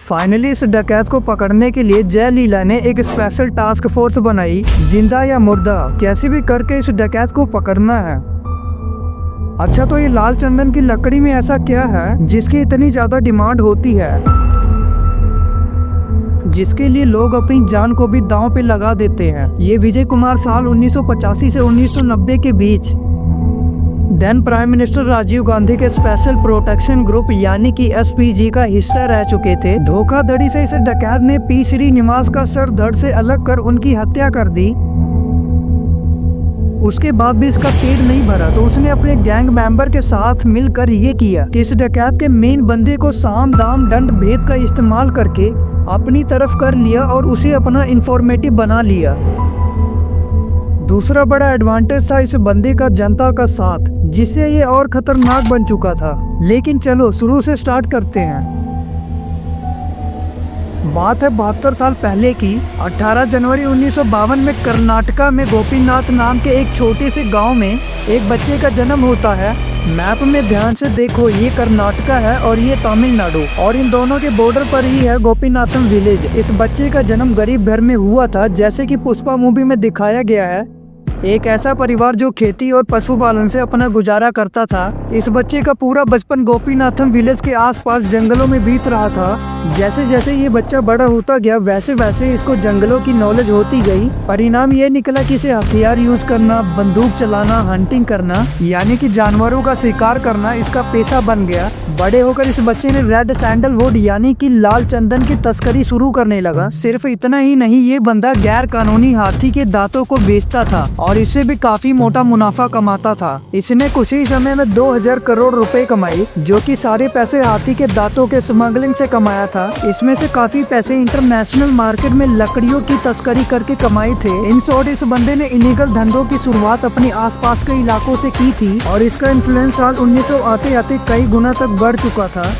Finally इस डकैत को पकड़ने के लिए जय लीला ने एक स्पेशल टास्क फोर्स बनाई। जिंदा या मुर्दा कैसे भी करके इस डकैत को पकड़ना है। अच्छा, तो ये लाल चंदन की लकड़ी में ऐसा क्या है जिसकी इतनी ज्यादा डिमांड होती है, जिसके लिए लोग अपनी जान को भी दांव पे लगा देते हैं। ये विजय कुमार साल 1985 से 1990 के बीच then prime minister Rajiv Gandhi के स्पेशल प्रोटेक्शन ग्रुप यानी कि एसपीजी का हिस्सा रह चुके थे। धोखाधड़ी से इस डकैत ने पी श्रीनिवास का सर धड़ से अलग कर उनकी हत्या कर दी। उसके बाद भी इसका पेट नहीं भरा तो उसने अपने गैंग मेंबर के साथ मिलकर ये किया कि इस डकैत के मेन बंदे को साम दाम दंड भेद का इस्तेमाल करके अपनी तरफ कर लिया और उसे अपना इंफॉर्मेटिव बना लिया। दूसरा बड़ा एडवांटेज था इस बंदे का जनता का साथ, जिससे ये और खतरनाक बन चुका था। लेकिन चलो शुरू से स्टार्ट करते हैं। बात है 72 साल पहले की। 18 जनवरी 1952 में कर्नाटका में गोपीनाथ नाम के एक छोटे से गांव में एक बच्चे का जन्म होता है। मैप में ध्यान से देखो, ये कर्नाटका है और ये तमिलनाडु, और इन दोनों के बॉर्डर पर ही है गोपीनाथम विलेज। इस बच्चे का जन्म गरीब घर में हुआ था, जैसे कि पुष्पा मूवी में दिखाया गया है। एक ऐसा परिवार जो खेती और पशुपालन से अपना गुजारा करता था। इस बच्चे का पूरा बचपन गोपीनाथम विलेज के आसपास जंगलों में बीत रहा था। जैसे जैसे ये बच्चा बड़ा होता गया वैसे वैसे इसको जंगलों की नॉलेज होती गई। परिणाम ये निकला कि इसे हथियार यूज करना, बंदूक चलाना, हंटिंग करना यानी कि जानवरों का शिकार करना इसका पेशा बन गया। बड़े होकर इस बच्चे ने रेड सैंडलवुड यानी कि लाल चंदन की तस्करी शुरू करने लगा। सिर्फ इतना ही नहीं, ये बंदा गैर कानूनी हाथी के दांतों को बेचता था और इससे भी काफी मोटा मुनाफा कमाता था। इसने कुछ ही समय में 2000 करोड़ रुपए कमाए, जो कि सारे पैसे हाथी के दांतों के स्मगलिंग से कमाया था। इसमें से काफी पैसे इंटरनेशनल मार्केट में लकड़ियों की तस्करी करके कमाए थे। इन शॉर्ट इस बंदे ने इलीगल धंधों की शुरुआत अपने आसपास के इलाकों से की थी और इसका इन्फ्लुएंस साल 1900 आते आते कई गुना तक बढ़ चुका था।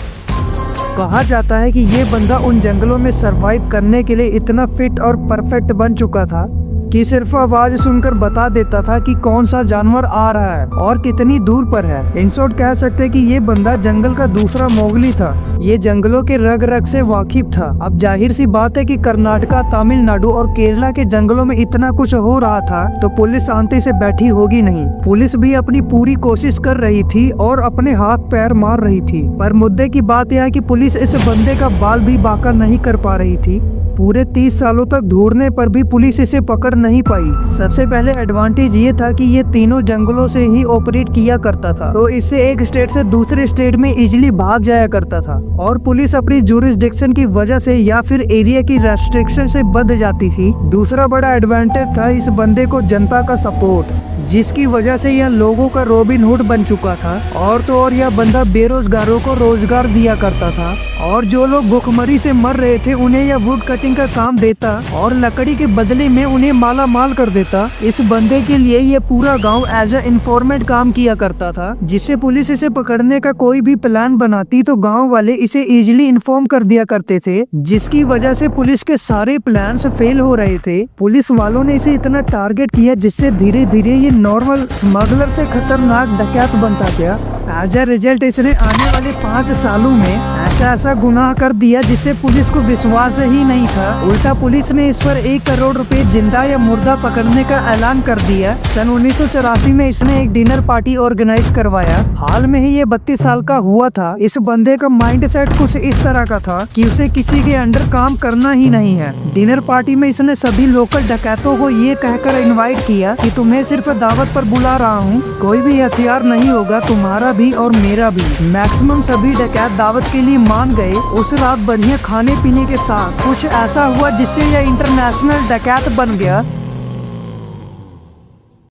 कहा जाता है कि ये बंदा उन जंगलों में सरवाइव करने के लिए इतना फिट और परफेक्ट बन चुका था कि सिर्फ आवाज सुनकर बता देता था कि कौन सा जानवर आ रहा है और कितनी दूर पर है। इन शॉर्ट कह सकते हैं कि ये बंदा जंगल का दूसरा मोगली था। ये जंगलों के रग रग से वाकिफ था। अब जाहिर सी बात है कि कर्नाटका, तमिलनाडु और केरला के जंगलों में इतना कुछ हो रहा था तो पुलिस शांति से बैठी होगी नहीं। पुलिस भी अपनी पूरी कोशिश कर रही थी और अपने हाथ पैर मार रही थी। पर मुद्दे की बात यह है कि पुलिस इस बंदे का बाल भी बांका नहीं कर पा रही थी। पूरे 30 सालों तक ढूंढने पर भी पुलिस इसे पकड़ नहीं पाई। सबसे पहले एडवांटेज ये था कि ये तीनों जंगलों से ही ऑपरेट किया करता था, तो इससे एक स्टेट से दूसरे स्टेट में इजीली भाग जाया करता था और पुलिस अपनी जुरिस्डिक्शन की वजह से या फिर एरिया की रेस्ट्रिक्शन से बंध जाती थी। दूसरा बड़ा एडवांटेज था इस बंदे को जनता का सपोर्ट, जिसकी वजह से यह लोगों का रॉबिन हुड बन चुका था। और तो और यह बंदा बेरोजगारों को रोजगार दिया करता था और जो लोग भूखमरी से मर रहे थे उन्हें यह वुड कटिंग का काम देता और लकड़ी के बदले में उन्हें माला माल कर देता। इस बंदे के लिए ये पूरा गांव एज ए इंफॉर्मेंट काम किया करता था, जिससे पुलिस इसे पकड़ने का कोई भी प्लान बनाती तो गांव वाले इसे इजीली इन्फॉर्म कर दिया करते थे, जिसकी वजह से पुलिस के सारे प्लान्स फेल हो रहे थे। पुलिस वालों ने इसे इतना टारगेट किया जिससे धीरे धीरे ये नॉर्मल स्मगलर से खतरनाक डकैत बनता गया। एज ए रिजल्ट इसने आने वाले 5 सालों में ऐसा गुनाह कर दिया जिससे पुलिस को विश्वास ही नहीं था। उल्टा पुलिस ने इस पर 1 करोड़ रुपए जिंदा या मुर्दा पकड़ने का ऐलान कर दिया। सन 1984 में इसने एक डिनर पार्टी ऑर्गेनाइज करवाया। हाल में ही ये 32 साल का हुआ था। इस बंदे का माइंड सेट कुछ इस तरह का था कि उसे किसी के अंडर काम करना ही नहीं है। डिनर पार्टी में इसने सभी लोकल डकैतों को ये कहकर इन्वाइट किया कि तुम्हें सिर्फ दावत पर बुला रहा हूँ, कोई भी हथियार नहीं होगा, तुम्हारा भी और मेरा भी। मैक्सिमम सभी डकैत दावत के लिए मान गए। उस रात बढ़िया खाने पीने के साथ कुछ ऐसा हुआ जिससे यह इंटरनेशनल डकैत बन गया।